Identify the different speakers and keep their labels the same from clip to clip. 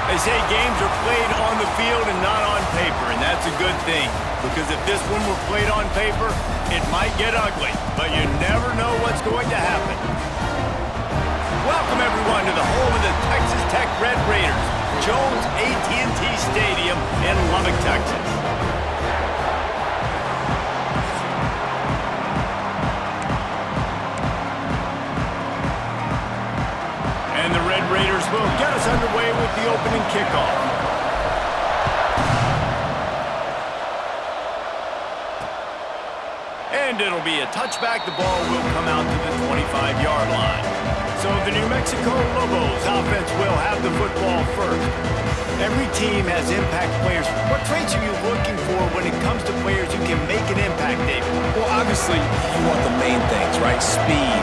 Speaker 1: They say games are played on the field and not on paper, and that's a good thing. Because if this one were played on paper, it might get ugly. But you never know what's going to happen. Welcome, everyone, to the home of the Texas Tech Red Raiders, Jones AT&T Stadium in Lubbock, Texas. And the Red Raiders will get us underway with the opening kickoff. And it'll be a touchback. The ball will come out to the 25-yard line. So the New Mexico Lobos offense will have the football first. Every team has impact players. What traits are you looking for when it comes to players who can make an impact, David?
Speaker 2: Well, obviously, you want the main things, right? Speed,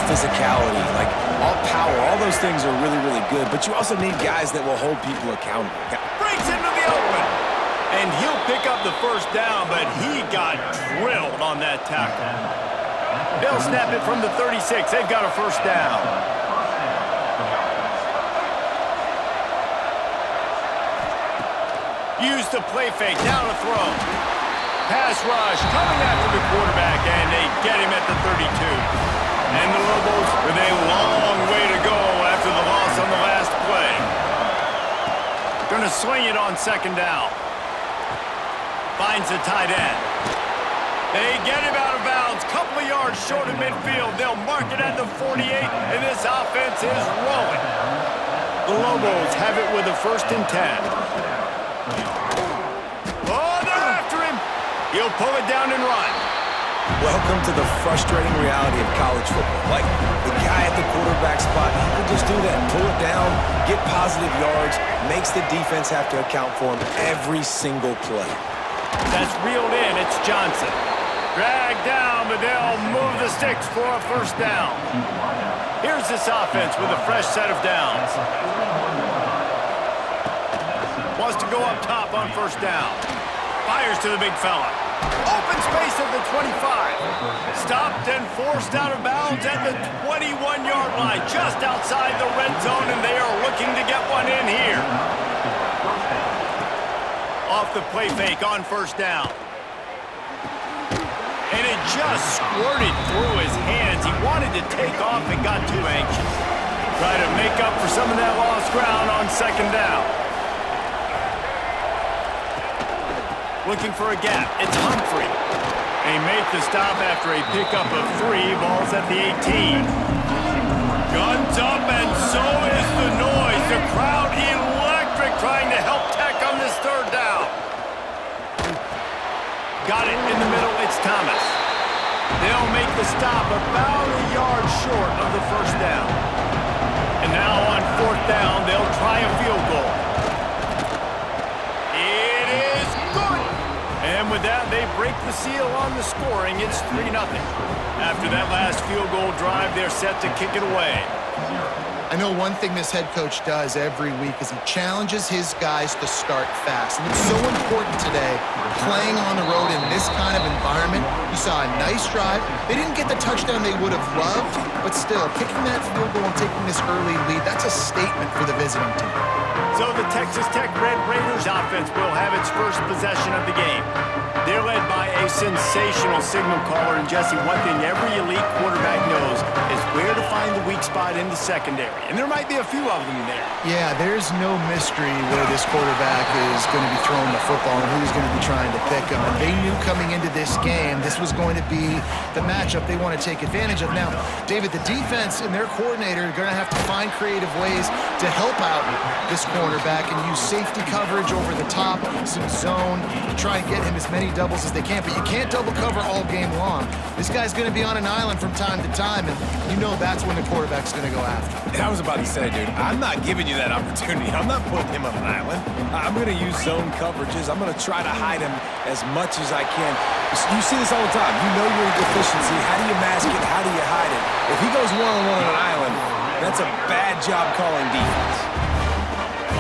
Speaker 2: physicality, like all power. All those things are really, really good. But you also need guys that will hold people accountable.
Speaker 1: Breaks into the open. And he'll pick up the first down, but he got drilled on that tackle. They'll snap it from the 36. They've got a first down. Use the play fake, down to throw. Pass rush, coming after the quarterback, and they get him at the 32. And the Lobos with a long way to go after the loss on the last play. Gonna swing it on second down. Finds the tight end. They get him out of bounds, couple of yards short of midfield. They'll mark it at the 48, and this offense is rolling. The Lobos have it with a 1st and 10. Oh, they're after him. He'll pull it down and run.
Speaker 2: Welcome to the frustrating reality of college football. Like, the guy at the quarterback spot, he can just do that. Pull it down, get positive yards, makes the defense have to account for him every single play.
Speaker 1: That's reeled in. It's Johnson. Dragged down, but they'll move the sticks for a first down. Here's this offense with a fresh set of downs. Wants to go up top on first down. Fires to the big fella. Open space at the 25. Stopped and forced out of bounds at the 21-yard line, just outside the red zone, and they are looking to get one in here. Off the play fake on first down. And it just squirted through his hands. He wanted to take off and got too anxious. Try to make up for some of that lost ground on second down. Looking for a gap. It's Humphrey. They make the stop after a pickup of 3. Ball's at the 18. Guns up, and so is the noise. The crowd electric, trying to help Tech on this 3rd down. Got it in the middle. It's Thomas. They'll make the stop about a yard short of the first down. And now on 4th down, they'll try a field goal. It is good. And with that, they break the seal on the scoring. It's 3-0. After that last field goal drive, they're set to kick it away.
Speaker 3: I know one thing this head coach does every week is he challenges his guys to start fast. And it's so important today, playing on the road in this kind of environment. You saw a nice drive. They didn't get the touchdown they would have loved, but still, kicking that field goal and taking this early lead, that's a statement for the visiting team.
Speaker 1: So the Texas Tech Red Raiders offense will have its first possession of the game. They're led by a sensational signal caller, and Jesse, one thing every elite quarterback knows is where to find the weak spot in the secondary. And there might be a few of them there.
Speaker 3: Yeah, there's no mystery where this quarterback is going to be throwing the football and who's going to be trying to pick him. And they knew coming into this game this was going to be the matchup they want to take advantage of. Now, David, the defense and their coordinator are going to have to find creative ways to help out this cornerback and use safety coverage over the top, some zone, to try and get him as many doubles as they can. But you can't double cover all game long. This guy's going to be on an island from time to time, and you know that's when the quarterback's going to go after.
Speaker 2: And I was about to say, dude, I'm not giving you that opportunity. I'm not putting him on an island. I'm going to use zone coverages. I'm going to try to hide him as much as I can. You see this all the time. You know your deficiency. How do you mask it? How do you hide it? If he goes one-on-one on an island, that's a bad job calling defense.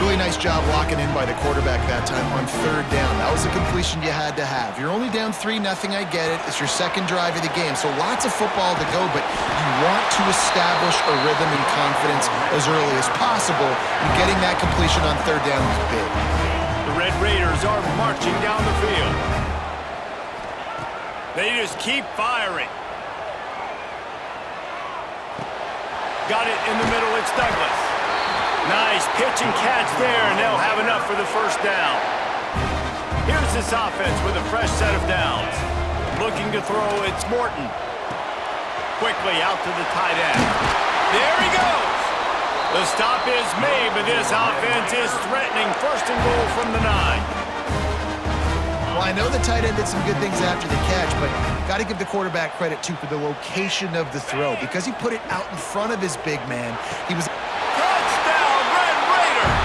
Speaker 3: Really nice job locking in by the quarterback that time on third down. That was a completion you had to have. You're only down 3-0, I get it. It's your second drive of the game, so lots of football to go, but you want to establish a rhythm and confidence as early as possible, and getting that completion on third down was big.
Speaker 1: The Red Raiders are marching down the field. They just keep firing. Got it in the middle, it's Douglas. Nice pitch and catch there, and they'll have enough for the first down. Here's this offense with a fresh set of downs. Looking to throw, it's Morton. Quickly out to the tight end. There he goes! The stop is made, but this offense is threatening. First and goal from the 9.
Speaker 3: Well, I know the tight end did some good things after the catch, but got to give the quarterback credit, too, for the location of the throw. Because he put it out in front of his big man, he was...
Speaker 1: Touchdown, Red Raiders!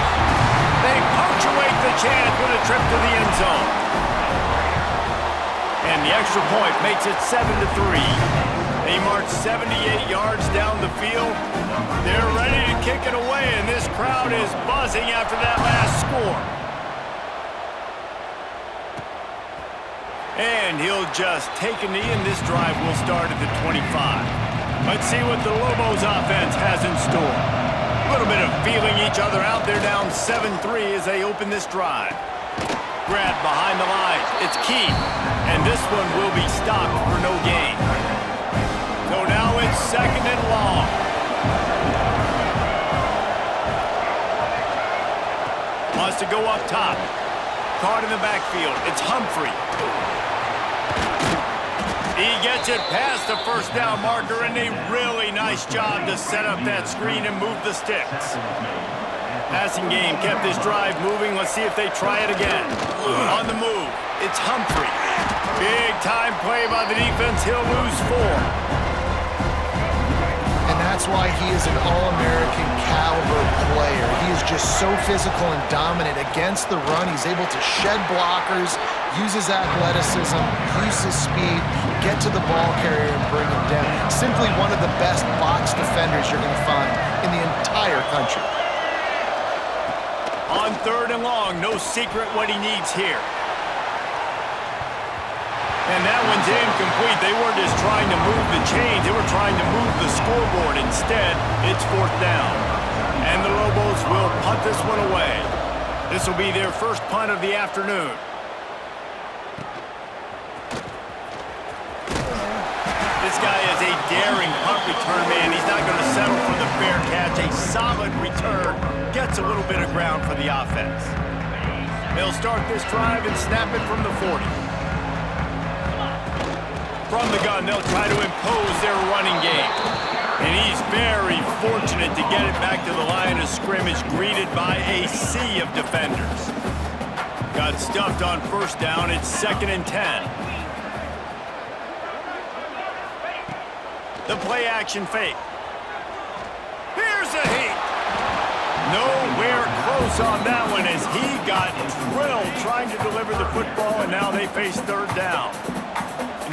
Speaker 1: They punctuate the chance with a trip to the end zone. And the extra point makes it 7-3. They march 78 yards down the field. They're ready to kick it away, and this crowd is buzzing after that last score. And he'll just take a knee, and this drive will start at the 25. Let's see what the Lobos offense has in store. A little bit of feeling each other out. They're down 7-3 as they open this drive. Grab behind the line. It's key. And this one will be stopped for no gain. So now it's second and long. Wants to go up top. Caught in the backfield. It's Humphrey. He gets it past the first down marker, and a really nice job to set up that screen and move the sticks. Passing game kept this drive moving. Let's see if they try it again. On the move, it's Humphrey. Big time play by the defense. He'll lose 4.
Speaker 3: And that's why he is an All-American caliber player. He is just so physical and dominant against the run. He's able to shed blockers, use his athleticism, use his speed, get to the ball carrier and bring him down. Simply one of the best box defenders you're going to find in the entire country.
Speaker 1: On third and long, no secret what he needs here. And that one's incomplete. They weren't just trying to move the chains. They were trying to move the scoreboard. Instead, it's fourth down. And the Lobos will punt this one away. This will be their first punt of the afternoon. This guy is a daring punt return man. He's not going to settle for the fair catch. A solid return. Gets a little bit of ground for the offense. They'll start this drive and snap it from the 40. From the gun, they'll try to impose their running game. And he's very fortunate to get it back to the line of scrimmage, greeted by a sea of defenders. Got stuffed on first down. It's 2nd and 10. The play action fake. Here's a heat. Nowhere close on that one as he got drilled trying to deliver the football, and now they face third down.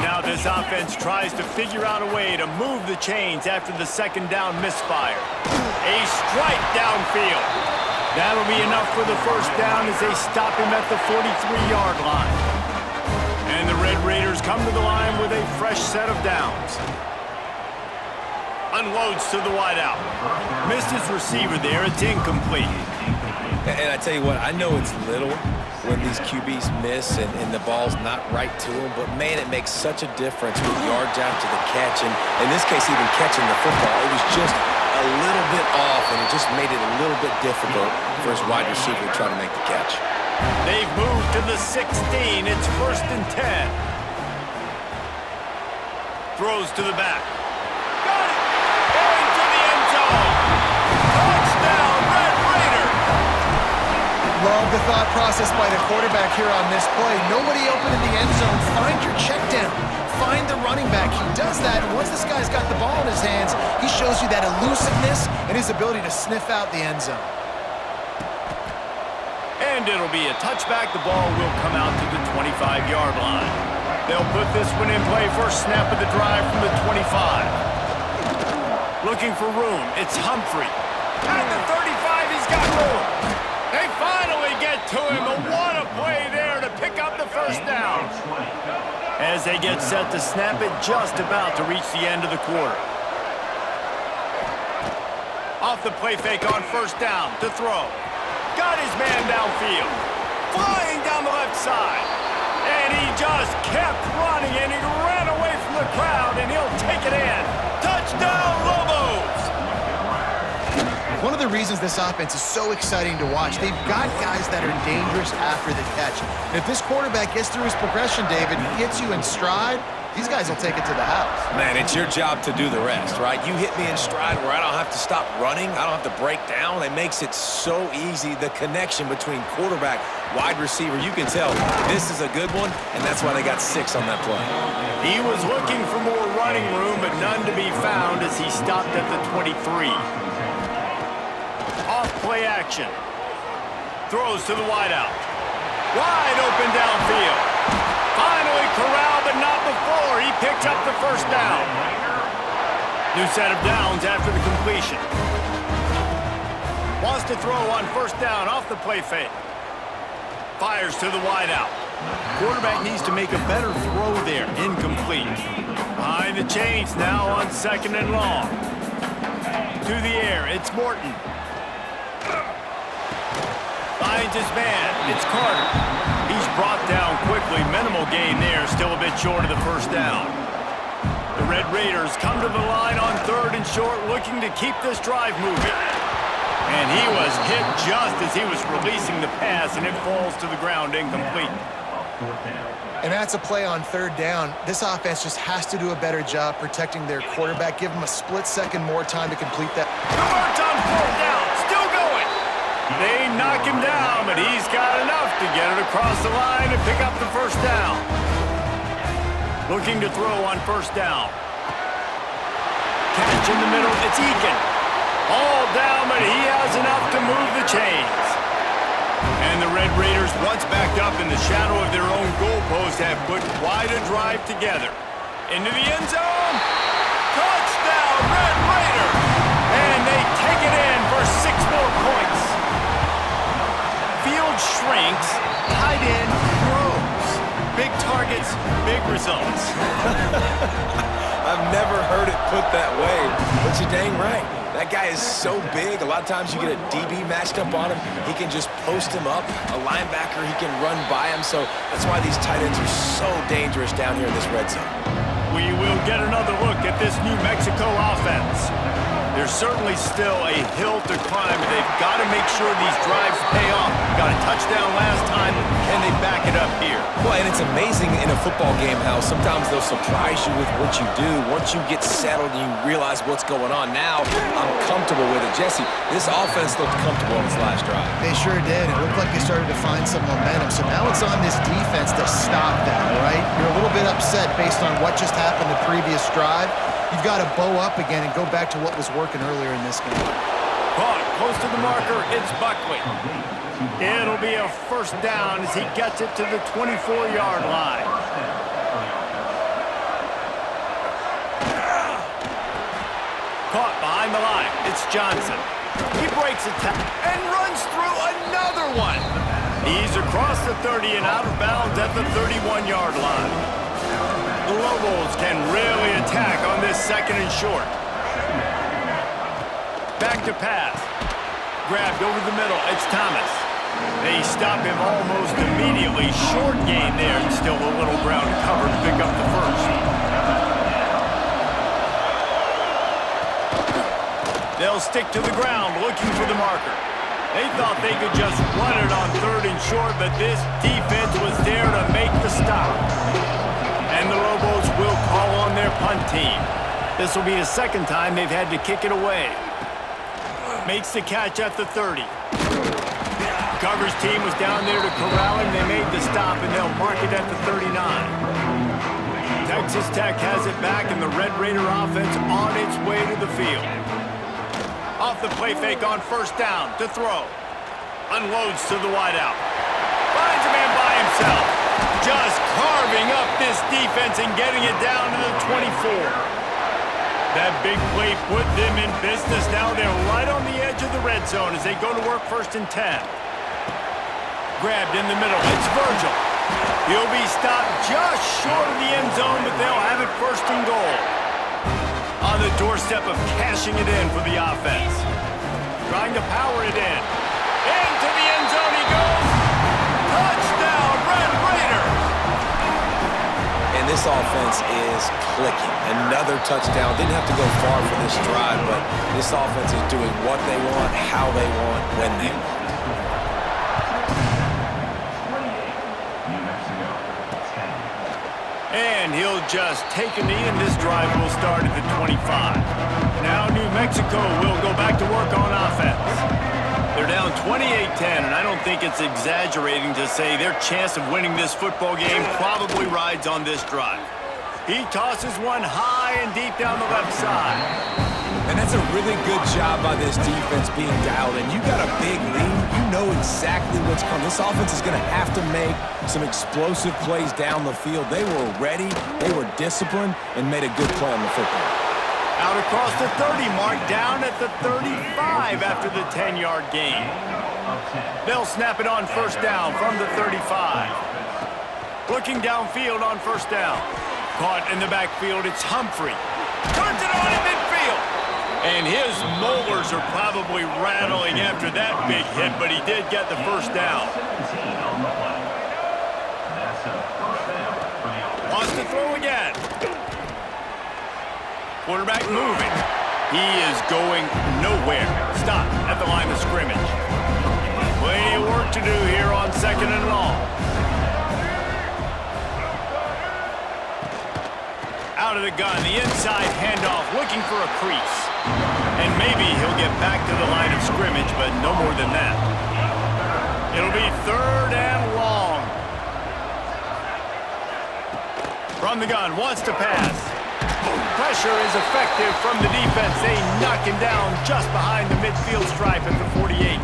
Speaker 1: Now this offense tries to figure out a way to move the chains after the second down misfire. A strike downfield. That'll be enough for the first down as they stop him at the 43-yard line. And the Red Raiders come to the line with a fresh set of downs. Unloads to the wideout. Missed his receiver there. It's incomplete.
Speaker 2: And I tell you what, I know it's little when these QBs miss and the ball's not right to them, but man, it makes such a difference with yards after the catch, and in this case, even catching the football. It was just a little bit off, and it just made it a little bit difficult for his wide receiver to try to make the catch.
Speaker 1: They've moved to the 16. It's 1st and 10. Throws to the back. Got it! Into the end zone! Touchdown, Red Raiders!
Speaker 3: Love the thought process by the quarterback here on this play. Nobody open in the end zone. Find your check down. Find the running back. He does that, and once this guy's got the ball in his hands, he shows you that elusiveness and his ability to sniff out the end zone.
Speaker 1: And it'll be a touchback. The ball will come out to the 25-yard line. They'll put this one in play. First snap of the drive from the 25. Looking for room. It's Humphrey. At the 35, he's got room. They to him. And what a play there to pick up the first down. As they get set to snap it, just about to reach the end of the quarter. Off the play fake on first down to throw. Got his man downfield. Flying down the left side. And he just kept running, and he ran away from the crowd, and he'll take it in. Touchdown, Lobos!
Speaker 3: One of the reasons this offense is so exciting to watch, they've got guys that are dangerous after the catch. And if this quarterback gets through his progression, David, he hits you in stride, these guys will take it to the house.
Speaker 2: Man, it's your job to do the rest, right? You hit me in stride where I don't have to stop running. I don't have to break down. It makes it so easy, the connection between quarterback, wide receiver. You can tell this is a good one, and that's why they got 6 on that play.
Speaker 1: He was looking for more running room, but none to be found as he stopped at the 23. Off play action. Throws to the wideout. Wide open downfield. Finally corralled, but not before. He picks up the first down. New set of downs after the completion. Wants to throw on first down off the play fake. Fires to the wideout. Quarterback needs to make a better throw there. Incomplete. Behind the chains now on second and long. To the air, it's Morton. Finds his man. It's Carter. He's brought down quickly. Minimal gain there. Still a bit short of the first down. The Red Raiders come to the line on third and short, looking to keep this drive moving. And he was hit just as he was releasing the pass, and it falls to the ground incomplete.
Speaker 3: And that's a play on third down. This offense just has to do a better job protecting their quarterback. Give him a split second more time to complete that.
Speaker 1: Converts on fourth down. Still going. They knock him down, but he's got enough to get it across the line and pick up the first down. Looking to throw on first down. Catch in the middle. It's Eakin. All down, but he has enough to move the chains. And the Red Raiders, once backed up in the shadow of their own goalpost, have put quite a drive together. Into the end zone. Touchdown, Red Raiders! And they take it in for 6 more points. Field shrinks, tight end grows. Big targets, big results.
Speaker 2: I've never heard it put that way, but you're dang right. That guy is so big. A lot of times you get a DB matched up on him. He can just post him up. A linebacker, he can run by him. So that's why these tight ends are so dangerous down here in this red zone.
Speaker 1: We will get another look at this New Mexico offense. There's certainly still a hill to climb. They've got to make sure these drives pay off. Got a touchdown last time. Can they back it up here?
Speaker 2: Well, and it's amazing in a football game how sometimes they'll surprise you with what you do. Once you get settled and you realize what's going on, now I'm comfortable with it. Jesse, this offense looked comfortable on its last drive.
Speaker 3: They sure did. It looked like they started to find some momentum. So now it's on this defense to stop that, all right? You're a little bit upset based on what just happened the previous drive. You've got to bow up again and go back to what was working earlier in this game.
Speaker 1: Caught close to the marker, it's Buckley. It'll be a first down as he gets it to the 24-yard line. Caught behind the line, it's Johnson. He breaks a tackle and runs through another one. He's across the 30 and out of bounds at the 31-yard line. The Lobos can really attack on this second and short. Back to pass. Grabbed over the middle. It's Thomas. They stop him almost immediately. Short gain there and still a little ground cover to pick up the first. They'll stick to the ground looking for the marker. They thought they could just run it on third and short, but this defense was there to make the stop. And the Lobos will call on their punt team. This will be the second time they've had to kick it away. Makes the catch at the 30. Coverage team was down there to corral him. They made the stop, and they'll mark it at the 39. Texas Tech has it back, and the Red Raider offense on its way to the field. Off the play fake on first down to throw. Unloads to the wideout. Finds a man by himself. Just carving up this defense and getting it down to the 24. That big play put them in business. Now they're right on the edge of the red zone as they go to work first and 10. grabbed in the middle. It's Virgil. He'll be stopped just short of the end zone, but they'll have it first and goal. On the doorstep of cashing it in for the offense. Trying to power it in. Into the end zone he goes. Touchdown, Red Raiders!
Speaker 2: And this offense is clicking. Another touchdown. Didn't have to go far for this drive, but this offense is doing what they want, how they want, when they want.
Speaker 1: And he'll just take a knee, and this drive will start at the 25. Now New Mexico will go back to work on offense. They're down 28-10, and I don't think it's exaggerating to say their chance of winning this football game probably rides on this drive. He tosses one high and deep down the left side.
Speaker 2: And that's a really good job by this defense being dialed in. You got a big lead. You know exactly what's coming. This offense is going to have to make some explosive plays down the field. They were ready, they were disciplined, and made a good play on the football.
Speaker 1: Out across the 30, marked down at the 35 after the 10-yard gain. They'll snap it on first down from the 35. Looking downfield on first down. Caught in the backfield, it's Humphrey. Turns it on in midfield. And his molars are probably rattling after that big hit, but he did get the first down. Wants to throw again. Quarterback moving. He is going nowhere. Stop at the line of scrimmage. Plenty of work to do here on second and long. Out of the gun, the inside handoff, looking for a crease. And maybe he'll get back to the line of scrimmage, but no more than that. It'll be third and long. From the gun, wants to pass. Pressure is effective from the defense. They knock him down just behind the midfield stripe at the 48.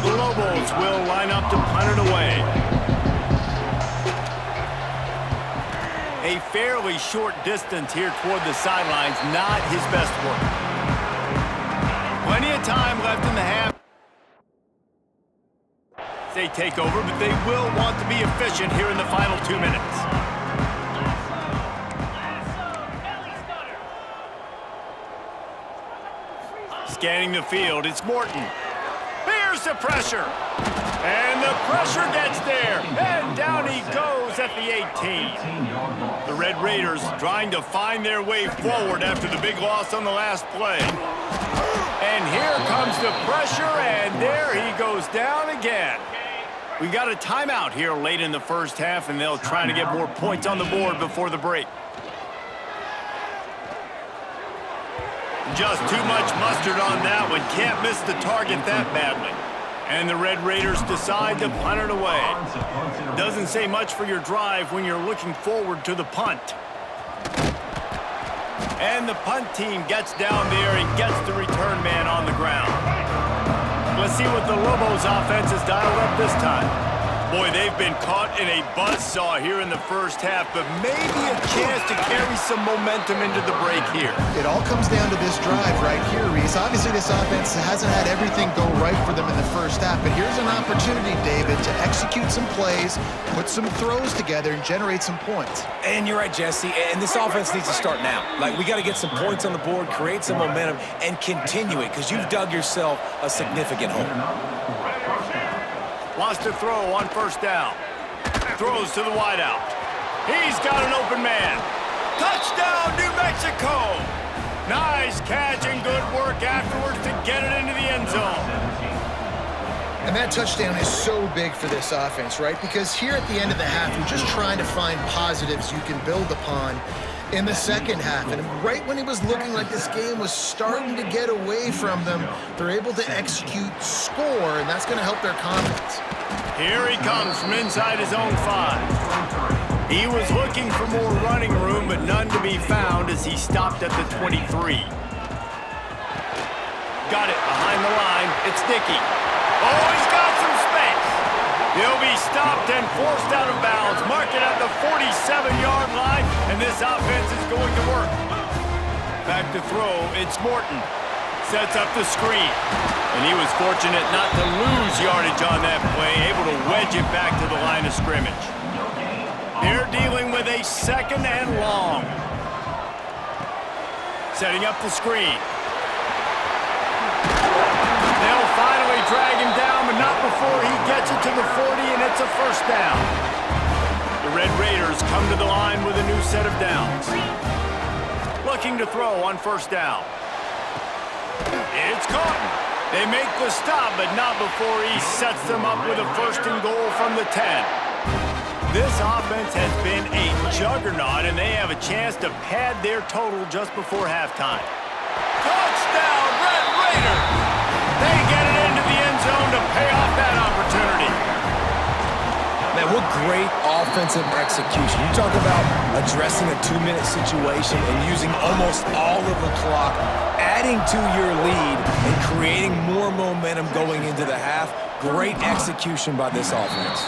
Speaker 1: The Lobos will line up to punt it away. A fairly short distance here toward the sidelines, not his best work. Plenty of time left in the half. They take over, but they will want to be efficient here in the final 2 minutes. Scanning the field, it's Morton. Here's the pressure. And the pressure gets there. And down he goes at the 18. The Red Raiders trying to find their way forward after the big loss on the last play. And here comes the pressure, and there he goes down again. We got a timeout here late in the first half, and they'll try to get more points on the board before the break. Just too much mustard on that one. Can't miss the target that badly. And the Red Raiders decide to punt it away. Doesn't say much for your drive when you're looking forward to the punt. And the punt team gets down there and gets the return man on the ground. Let's see what the Lobos offense has dialed up this time. Boy, they've been caught in a buzzsaw here in the first half, but maybe a chance to carry some momentum into the break here.
Speaker 3: It all comes down to this drive right here, Reese. Obviously, this offense hasn't had everything go right for them in the first half, but here's an opportunity, David, to execute some plays, put some throws together, and generate some points.
Speaker 2: And you're right, Jesse, and this offense needs to start now. Like, we got to get some points on the board, create some momentum, and continue it, because you've dug yourself a significant hole.
Speaker 1: Wants to throw on first down. Throws to the wideout. He's got an open man. Touchdown, New Mexico! Nice catch and good work afterwards to get it into the end zone.
Speaker 3: And that touchdown is so big for this offense, right? Because here at the end of the half, you're just trying to find positives you can build upon in the second half. And right when it was looking like this game was starting to get away from them, they're able to execute, score, and that's going to help their confidence.
Speaker 1: Here he comes from inside his own 5. He was looking for more running room, but none to be found as he stopped at the 23. Got it behind the line. It's Dickey. Oh, he's got some space. He'll be stopped and forced out of bounds. Mark it at the 47-yard line, and this offense is going to work. Back to throw, it's Morton. Sets up the screen. And he was fortunate not to lose yardage on that play, able to wedge it back to the line of scrimmage. They're dealing with a 2nd and long. Setting up the screen. They'll finally drag him down, but not before he gets it to the 40, and it's a 1st down. The Red Raiders come to the line with a new set of downs. Looking to throw on 1st down. It's caught. They make the stop, but not before he sets them up with a 1st and goal from the 10. This offense has been a juggernaut, and they have a chance to pad their total just before halftime. Touchdown, Red Raiders! They get it into the end zone to pay off that opportunity.
Speaker 2: Man, what great offensive execution. You talk about addressing a 2-minute situation and using almost all of the clock, adding to your lead and creating more momentum going into the half. Great execution by this offense.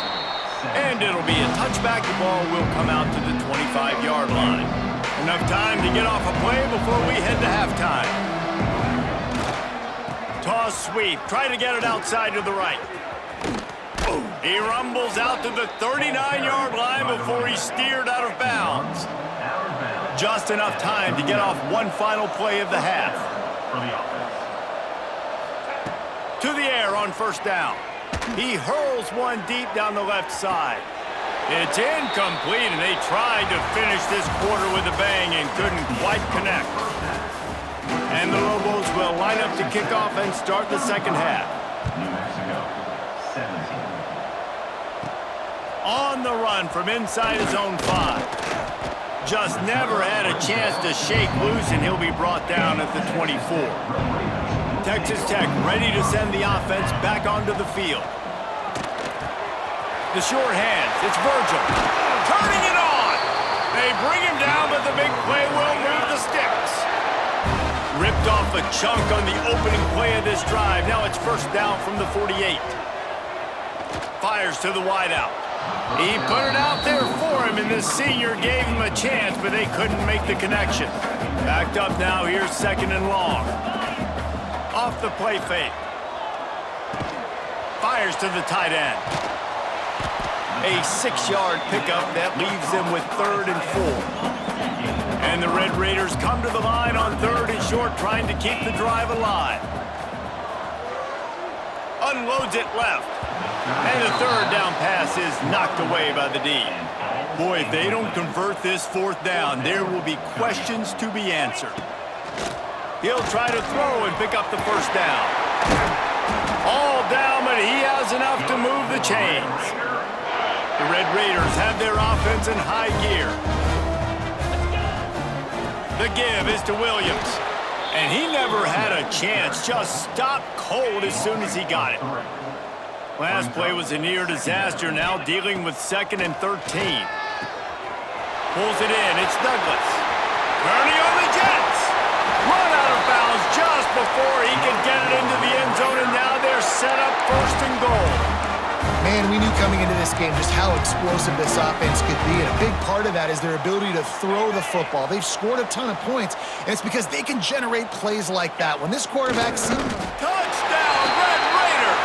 Speaker 1: And it'll be a touchback. The ball will come out to the 25-yard line. Enough time to get off a play before we head to halftime. Toss sweep. Try to get it outside to the right. He rumbles out to the 39-yard line before he's steered out of bounds. Just enough time to get off one final play of the half. To the air on 1st down. He hurls one deep down the left side. It's incomplete, and they tried to finish this quarter with a bang and couldn't quite connect. And the Lobos will line up to kick off and start the 2nd half. On the run from inside his own 5. Just never had a chance to shake loose, and he'll be brought down at the 24. Texas Tech ready to send the offense back onto the field. The short hands, it's Virgil. Turning it on! They bring him down, but the big play will move the sticks. Ripped off a chunk on the opening play of this drive. Now it's 1st down from the 48. Fires to the wideout. He put it out there for him, and the senior gave him a chance, but they couldn't make the connection. Backed up now, here's 2nd and long. Off the play fake. Fires to the tight end. A 6-yard pickup that leaves them with 3rd and 4. And the Red Raiders come to the line on 3rd and short, trying to keep the drive alive. Unloads it left. And the 3rd down pass is knocked away by the D. Boy, if they don't convert this 4th down, there will be questions to be answered. He'll try to throw and pick up the 1st down. All down, but he has enough to move the chains. The Red Raiders have their offense in high gear. The give is to Williams. And he never had a chance, just stopped cold as soon as he got it. Last play was a near disaster, now dealing with 2nd and 13. Pulls it in, it's Douglas. Turning on the Jets. Run out of bounds just before he could get it into the end zone, and now they're set up 1st and goal.
Speaker 3: Man, we knew coming into this game just how explosive this offense could be, and a big part of that is their ability to throw the football. They've scored a ton of points, and it's because they can generate plays like that. When this quarterback sees...
Speaker 1: Touchdown, Red Raiders!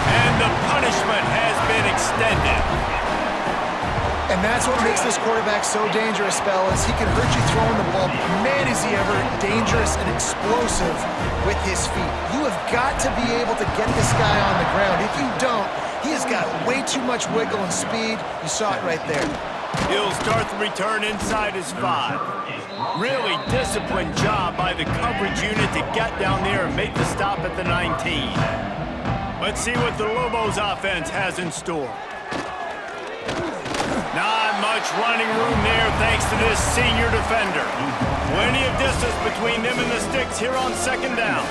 Speaker 1: And the punishment has been extended.
Speaker 3: And that's what makes this quarterback so dangerous, fellas. He can hurt you throwing the ball, but man, is he ever dangerous and explosive with his feet. You have got to be able to get this guy on the ground. If you don't, he has got way too much wiggle and speed. You saw it right there.
Speaker 1: He'll start the return inside his 5. Really disciplined job by the coverage unit to get down there and make the stop at the 19. Let's see what the Lobos offense has in store. Not much running room there thanks to this senior defender. Plenty of distance between them and the sticks here on 2nd down.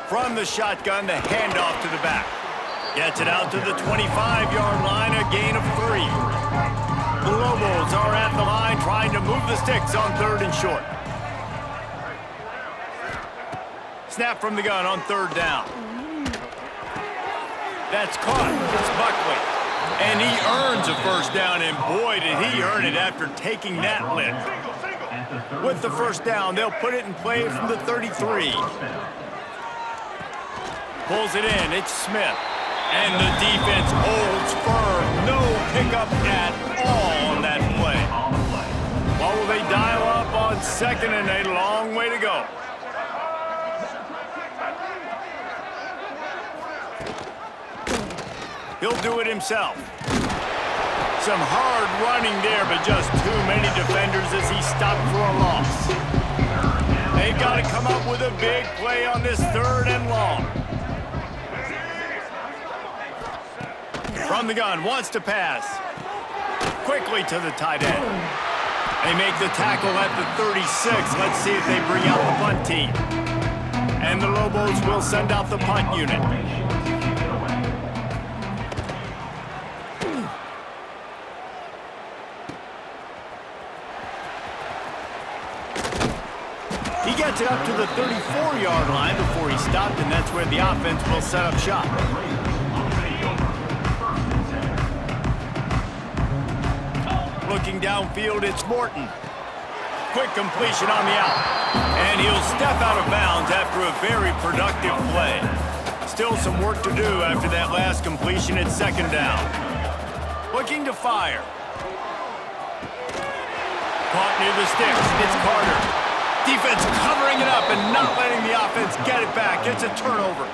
Speaker 1: From the shotgun, the handoff to the back. Gets it out to the 25-yard line, a gain of 3. The Lobos are at the line trying to move the sticks on 3rd and short. Snap from the gun on 3rd down. That's caught. It's Buckley. And he earns a 1st down, and boy, did he earn it after taking that lift. With the 1st down, they'll put it in play from the 33. Pulls it in. It's Smith. And the defense holds firm. No pickup at all on that play. What will they dial up on 2nd and a long way to go? He'll do it himself. Some hard running there, but just too many defenders as he stopped for a loss. They've got to come up with a big play on this 3rd and long. From the gun, wants to pass. Quickly to the tight end. They make the tackle at the 36. Let's see if they bring out the punt team. And the Lobos will send out the punt unit. He gets it up to the 34-yard line before he stopped, and that's where the offense will set up shop. Looking downfield, it's Morton. Quick completion on the out. And he'll step out of bounds after a very productive play. Still some work to do after that last completion at 2nd down. Looking to fire. Caught near the sticks. It's Carter. Defense covering it up and not letting the offense get it back. It's a turnover.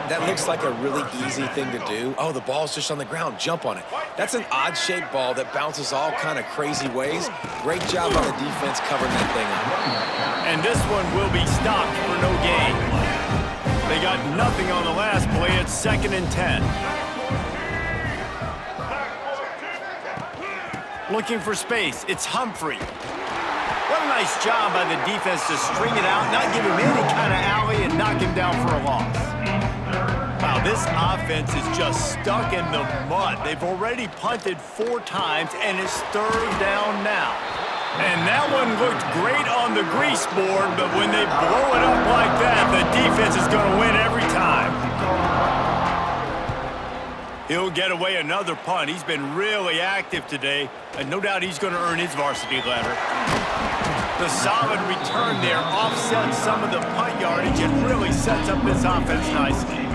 Speaker 2: That looks like a really easy thing to do. Oh, the ball's just on the ground. Jump on it. That's an odd-shaped ball that bounces all kind of crazy ways. Great job on the defense covering that thing up.
Speaker 1: And this one will be stopped for no gain. They got nothing on the last play. It's 2nd and 10. Looking for space. It's Humphrey. What a nice job by the defense to string it out, not give him any kind of alley, and knock him down for a loss. Wow, this offense is just stuck in the mud. They've already punted 4 times, and it's 3rd down now. And that one looked great on the grease board, but when they blow it up like that, the defense is going to win every time. He'll get away another punt. He's been really active today, and no doubt he's going to earn his varsity letter. The solid return there offsets some of the punt yardage and really sets up this offense nicely.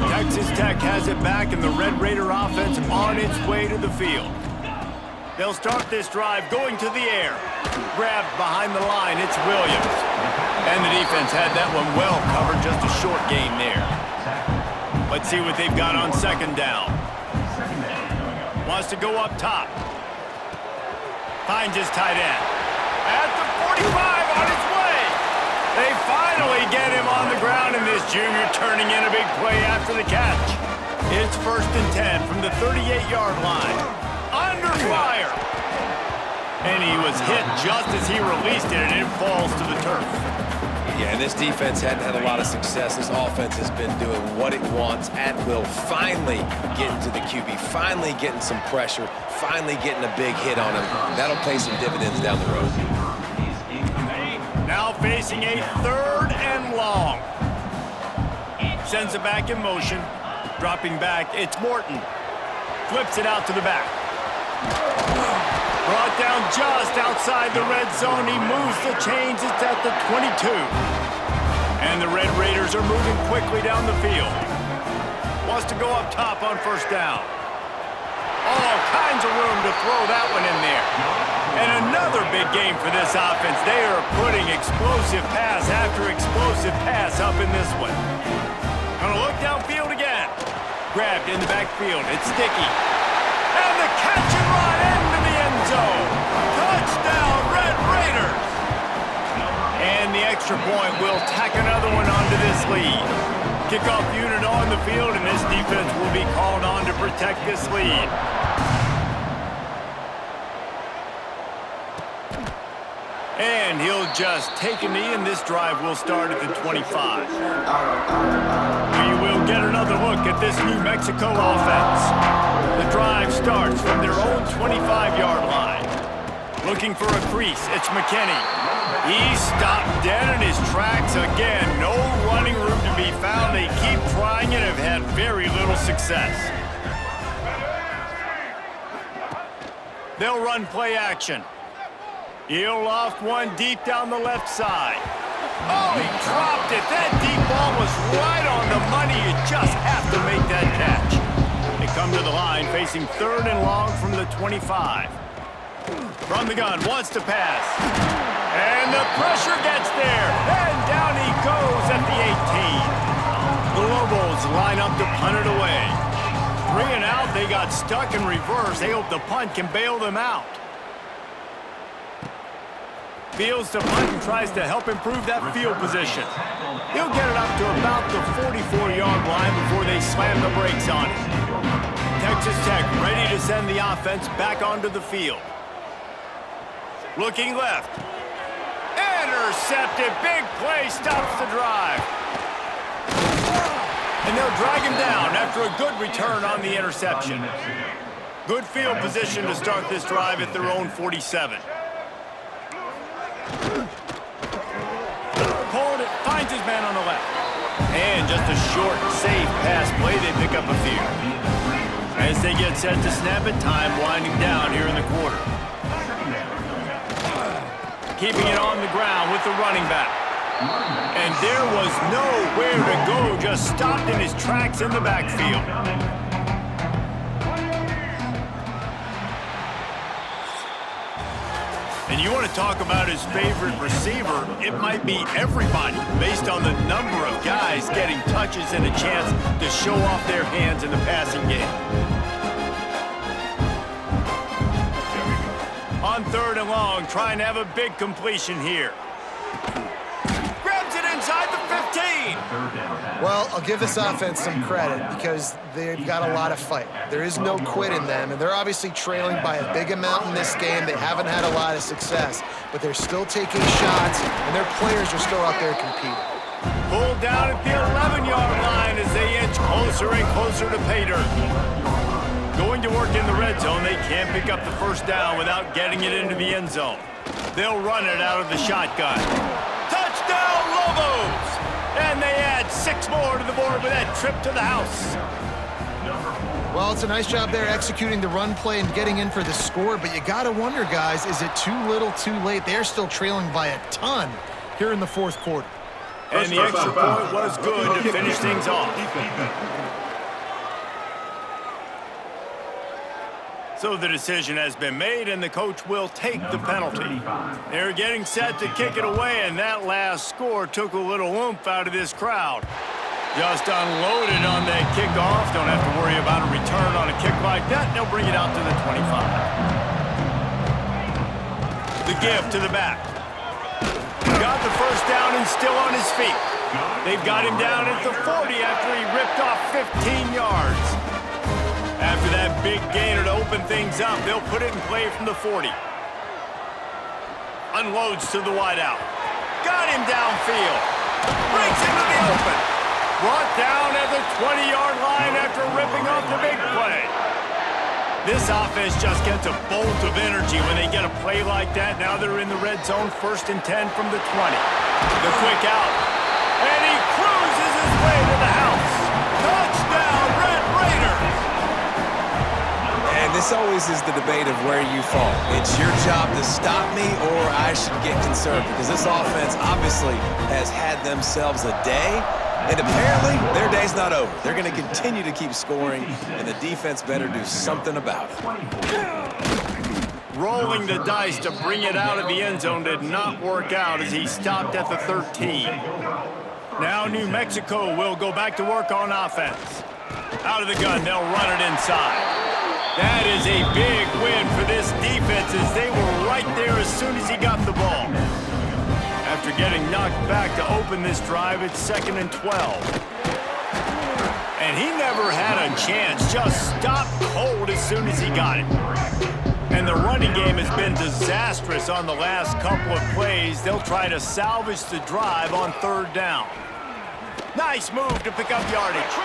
Speaker 1: Texas Tech has it back, and the Red Raider offense on its way to the field. They'll start this drive going to the air. Grabbed behind the line, it's Williams. And the defense had that one well covered, just a short gain there. Let's see what they've got on 2nd down. Wants to go up top. Finds his tight end. At the 45 on his way. They finally get him on the ground, and this junior turning in a big play after the catch. It's 1st and 10 from the 38-yard line. Under fire. And he was hit just as he released it, and it falls to the turf.
Speaker 2: Yeah, and this defense hadn't had a lot of success. This offense has been doing what it wants at will. Finally getting to the QB, finally getting some pressure, finally getting a big hit on him. That'll pay some dividends down the road.
Speaker 1: Now facing a 3rd and long. Sends it back in motion. Dropping back, it's Morton. Flips it out to the back. Brought down just outside the red zone. He moves the chains. It's at the 22. And the Red Raiders are moving quickly down the field. Wants to go up top on 1st down. All kinds of room to throw that one in there. And another big game for this offense. They are putting explosive pass after explosive pass up in this one. Gonna look downfield again. Grabbed in the backfield. It's Sticky. And the catch and run into the end zone. Touchdown, Red Raiders. And the extra point will tack another one onto this lead. Kickoff unit on the field, and this defense will be called on to protect this lead. And he'll just take a knee, and this drive will start at the 25. We will get another look at this New Mexico offense. The drive starts from their own 25-yard line. Looking for a crease, it's McKinney. He's stopped dead in his tracks again. No running room to be found. They keep trying and have had very little success. They'll run play action. He'll loft one deep down the left side. Oh, he dropped it. That deep ball was right on the just have to make that catch. They come to the line facing 3rd and long from the 25. From the gun, wants to pass. And the pressure gets there. And down he goes at the 18. The Lobos line up to punt it away. 3 and out, they got stuck in reverse. They hope the punt can bail them out. Fields to punt and tries to help improve that field position. He'll get it up to about the 44-yard line before they slam the brakes on it. Texas Tech ready to send the offense back onto the field. Looking left. Intercepted. Big play stops the drive. And they'll drag him down after a good return on the interception. Good field position to start this drive at their own 47. Pulling it, finds his man on the left. And just a short, safe pass play, they pick up a few. As they get set to snap it, time winding down here in the quarter. Keeping it on the ground with the running back. And there was nowhere to go, just stopped in his tracks in the backfield. And you want to talk about his favorite receiver, it might be everybody, based on the number of guys getting touches and a chance to show off their hands in the passing game. On 3rd and long, trying to have a big completion here. Grabs it inside the 15.
Speaker 3: Well, I'll give this offense some credit because they've got a lot of fight. There is no quit in them, and they're obviously trailing by a big amount in this game. They haven't had a lot of success, but they're still taking shots, and their players are still out there competing.
Speaker 1: Pulled down at the 11-yard line as they inch closer and closer to pay dirt. Going to work in the red zone, they can't pick up the first down without getting it into the end zone. They'll run it out of the shotgun. Touchdown, Lobos! And they add 6 more to the board with that trip to the house.
Speaker 3: Well, it's a nice job there executing the run play and getting in for the score, but you got to wonder, guys, is it too little too late? They're still trailing by a ton here in the 4th quarter.
Speaker 1: And the extra point was good to finish things off. So the decision has been made, and the coach will take the penalty. They're getting set to kick it away, and that last score took a little oomph out of this crowd. Just unloaded on that kickoff. Don't have to worry about a return on a kick like that. They'll bring it out to the 25. The give to the back. Got the first down and still on his feet. They've got him down at the 40 after he ripped off 15 yards. After that big gainer to open things up, they'll put it in play from the 40. Unloads to the wideout. Got him downfield. Breaks into the open. Brought down at the 20-yard line after ripping off the big play. This offense just gets a bolt of energy when they get a play like that. Now they're in the red zone, 1st and 10 from the 20. The quick out. And he cruises his way to the house. Touchdown, Red Raiders!
Speaker 2: And this always is the debate of where you fall. It's your job to stop me, or I should get conservative, because this offense obviously has had themselves a day, and apparently their day's not over. They're going to continue to keep scoring, and the defense better do something about it.
Speaker 1: Rolling the dice to bring it out of the end zone did not work out as he stopped at the 13. Now New Mexico will go back to work on offense. Out of the gun, they'll run it inside. That is a big win for this defense as they were right there as soon as he got the ball. After getting knocked back to open this drive, it's 2nd and 12. And he never had a chance, just stopped cold as soon as he got it. And the running game has been disastrous on the last couple of plays. They'll try to salvage the drive on 3rd down. Nice move to pick up yardage.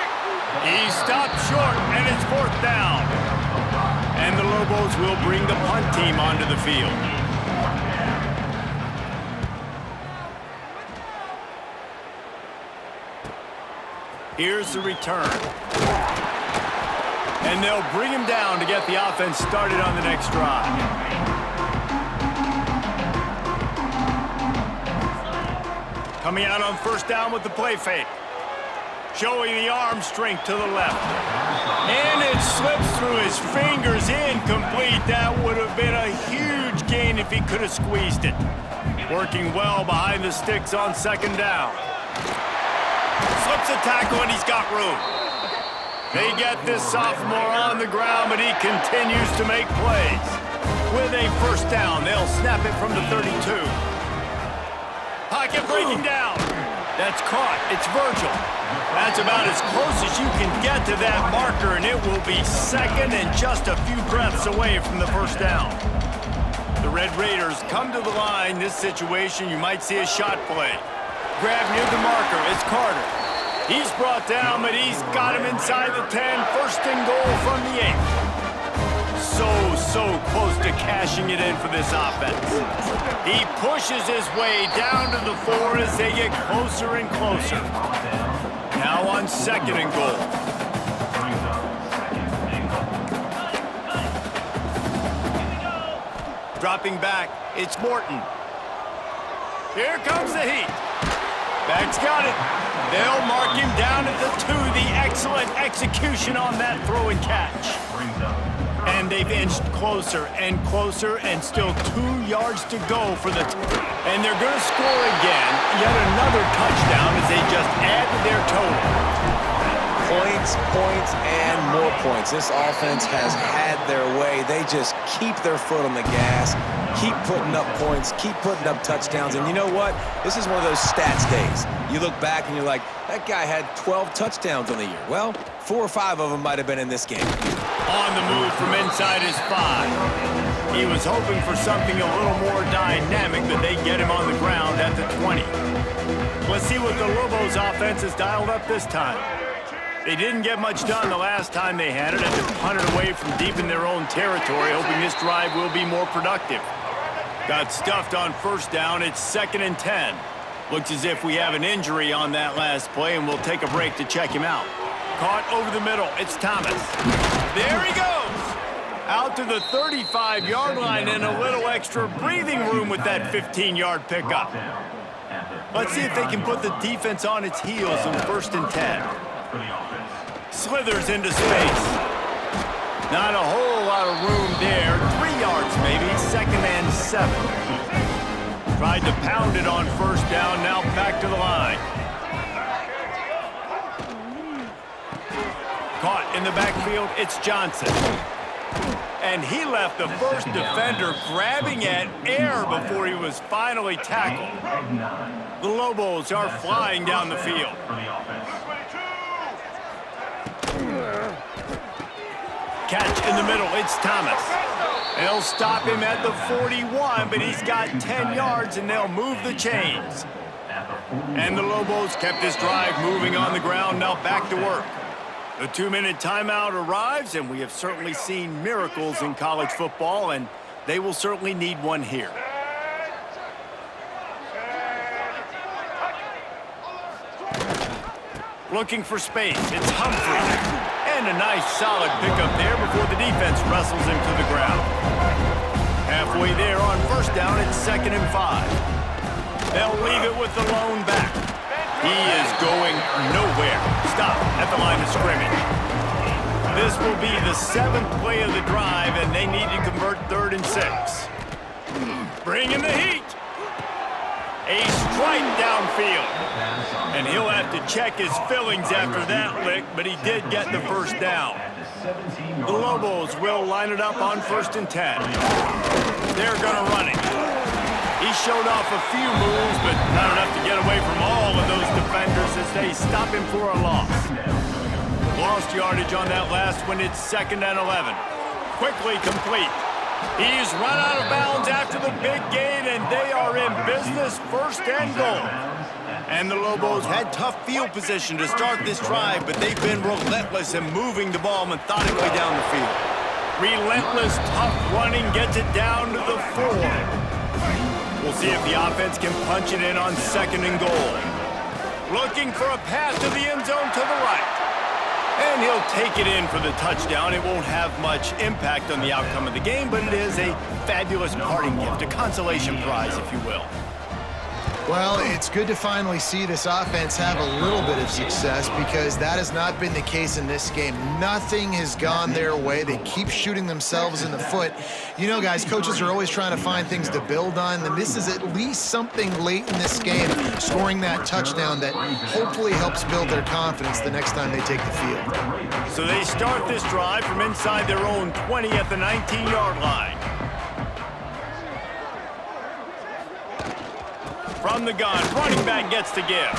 Speaker 1: He stopped short, and it's 4th down. And the Lobos will bring the punt team onto the field. Here's the return. And they'll bring him down to get the offense started on the next drive. Coming out on 1st down with the play fake. showing the arm strength to the left. And it slips through his fingers, incomplete. That would have been a huge gain if he could have squeezed it. Working well behind the sticks on second down. Slips a tackle and he's got room. They get this sophomore on the ground, but he continues to make plays. With a first down, they'll snap it from the 32. Pocket breaking down. That's caught. It's Virgil. That's about as close as you can get to that marker, and it will be second and just a few breaths away from the first down. The Red Raiders come to the line. This situation, you might see a shot play. Grab near the marker. It's Carter. He's brought down, but he's got him inside the 10. First and goal from the 8. So close to cashing it in for this offense. He pushes his way down to the 4 as they get closer and closer. Now on second and goal. Dropping back, it's Morton. Here comes the heat. Bag's got it. They'll mark him down at the 2. The excellent execution on that throw and catch. And they've inched closer and closer, and still 2 yards to go for the... And they're going to score again. Yet another touchdown as they just add to their total.
Speaker 2: Points, points, and more points. This offense has had their way. They just keep their foot on the gas, keep putting up points, keep putting up touchdowns. And you know what? This is one of those stats days. You look back and you're like, that guy had 12 touchdowns on the year. Well, 4 or 5 of them might have been in this game.
Speaker 1: On the move from inside his 5. He was hoping for something a little more dynamic, but they get him on the ground at the 20. Let's see what the Lobos offense has dialed up this time. They didn't get much done the last time they had it, as they punted away from deep in their own territory, hoping this drive will be more productive. Got stuffed on first down. It's second and 10. Looks as if we have an injury on that last play, and we'll take a break to check him out. Caught over the middle. It's Thomas. There he goes! Out to the 35-yard line, and a little extra breathing room with that 15-yard pickup. Let's see if they can put the defense on its heels in first and 10. Slithers into space. Not a whole lot of room there. 3 yards maybe. Second and 7. Tried to pound it on first down. Now back to the line. Caught in the backfield. It's Johnson. And he left the first defender grabbing at air before he was finally tackled. The Lobos are flying down the field. Catch in the middle, it's Thomas. They'll stop him at the 41, but he's got 10 yards, and they'll move the chains. And the Lobos kept this drive moving on the ground, now back to work. The 2-minute timeout arrives, and we have certainly seen miracles in college football, and they will certainly need one here. Looking for space, it's Humphrey. And a nice solid pickup there before the defense wrestles him to the ground. Halfway there on first down, it's second and 5. They'll leave it with the lone back. He is going nowhere. Stop at the line of scrimmage. This will be the 7th play of the drive, and they need to convert 3rd and 6. Bring in the heat. A strike downfield. And he'll have to check his fillings after that lick, but he did get the first down. The Lobos will line it up on first and 10. They're going to run it. He showed off a few moves, but not enough to get away from all of those defenders as they stop him for a loss. Lost yardage on that last one. It's second and 11. Quickly complete. He's run out of bounds after the big gain, and they are in business, first and goal. And the Lobos had tough field position to start this drive, but they've been relentless in moving the ball methodically down the field. Relentless, tough running gets it down to the 4. We'll see if the offense can punch it in on second and goal. Looking for a pass to the end zone to the right. And he'll take it in for the touchdown. It won't have much impact on the outcome of the game, but it is a fabulous parting gift, a consolation prize, if you will.
Speaker 3: Well, it's good to finally see this offense have a little bit of success because that has not been the case in this game. Nothing has gone their way. They keep shooting themselves in the foot. You know, guys, coaches are always trying to find things to build on, and this is at least something late in this game, scoring that touchdown that hopefully helps build their confidence the next time they take the field.
Speaker 1: So they start this drive from inside their own 20 at the 19-yard line. From the gun, running back gets to give.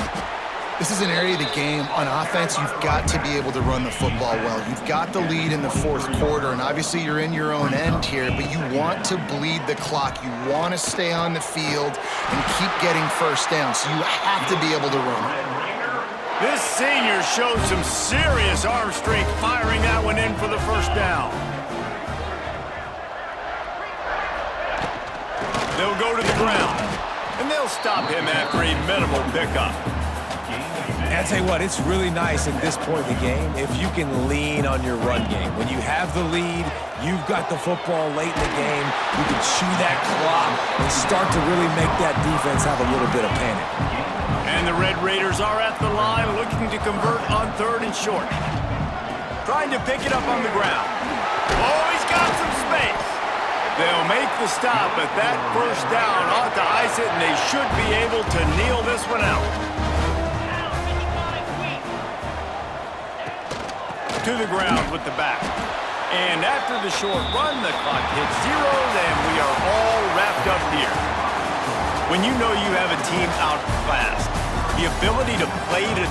Speaker 3: This is an area of the game. On offense, you've got to be able to run the football well. You've got the lead in the fourth quarter, and obviously you're in your own end here, but you want to bleed the clock. You want to stay on the field and keep getting first down, so you have to be able to run it.
Speaker 1: This senior showed some serious arm strength firing that one in for the first down. They'll go to the ground, and they'll stop him after a minimal pickup.
Speaker 2: And I tell you what, it's really nice at this point in the game if you can lean on your run game. When you have the lead, you've got the football late in the game, you can chew that clock and start to really make that defense have a little bit of panic.
Speaker 1: And the Red Raiders are at the line looking to convert on 3rd and short. Trying to pick it up on the ground. Oh, he's got some space. They'll make the stop, but that first down ought to ice it, and they should be able to kneel this one out. To the ground with the back. And after the short run, the clock hits 0, and we are all wrapped up here. When you know you have a team outclassed, the ability to play to